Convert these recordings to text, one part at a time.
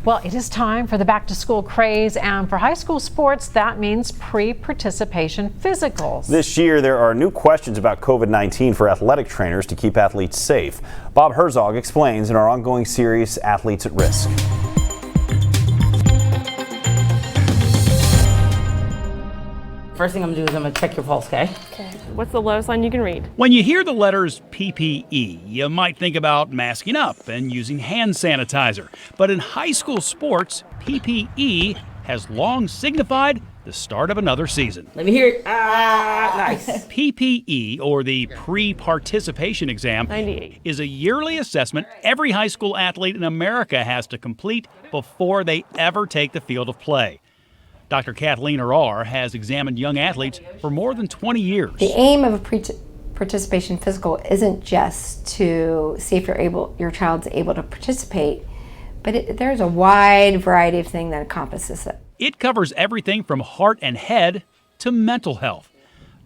Well, it is time for the back-to-school craze, and for high school sports, that means pre-participation physicals. This year, there are new questions about COVID-19 for athletic trainers to keep athletes safe. Bob Herzog explains in our ongoing series, Athletes at Risk. First thing I'm gonna do is I'm gonna check your pulse, okay? What's the lowest line you can read? When you hear the letters PPE, you might think about masking up and using hand sanitizer. But in high school sports, PPE has long signified the start of another season. Let me hear it. Nice. PPE, or the pre-participation exam, 98. is a yearly assessment every high school athlete in America has to complete before they ever take the field of play. Dr. Kathleen Arrar has examined young athletes for more than 20 years. The aim of a pre-participation physical isn't just to see if your child's able to participate, but there's a wide variety of things that encompasses it. It covers everything from heart and head to mental health.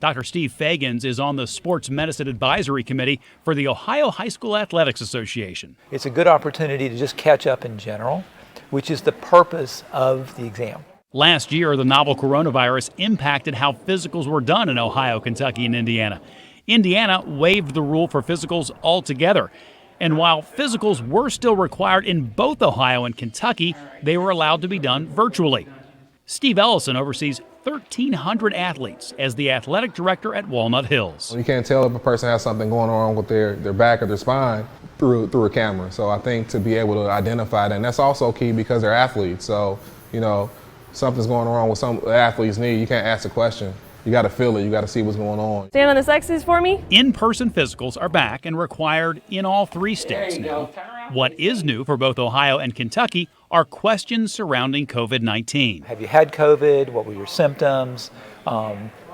Dr. Steve Fagans is on the Sports Medicine Advisory Committee for the Ohio High School Athletics Association. It's a good opportunity to just catch up in general, which is the purpose of the exam. Last year, the novel coronavirus impacted how physicals were done in Ohio, Kentucky, and Indiana. Indiana waived the rule for physicals altogether. And while physicals were still required in both Ohio and Kentucky, they were allowed to be done virtually. Steve Ellison oversees 1,300 athletes as the athletic director at Walnut Hills. You can't tell if a person has something going on with their back or their spine through a camera. So I think to be able to identify that, and that's also key because they're athletes. So, something's going wrong with some athletes' knee, you can't ask a question. You got to feel it. You got to see what's going on. Stand on this X's for me. In-person physicals are back and required in all 3 states now. What is new for both Ohio and Kentucky are questions surrounding COVID-19. Have you had COVID? What were your symptoms?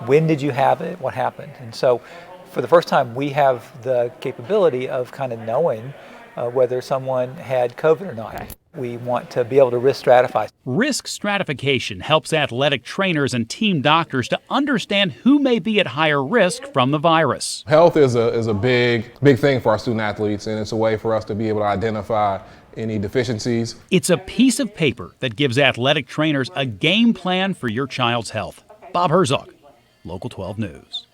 When did you have it? What happened? And so for the first time, we have the capability of kind of knowing whether someone had COVID or not. We want to be able to risk stratify. Risk stratification helps athletic trainers and team doctors to understand who may be at higher risk from the virus. Health is a big thing for our student athletes, and it's a way for us to be able to identify any deficiencies. It's a piece of paper that gives athletic trainers a game plan for your child's health. Bob Herzog, Local 12 News.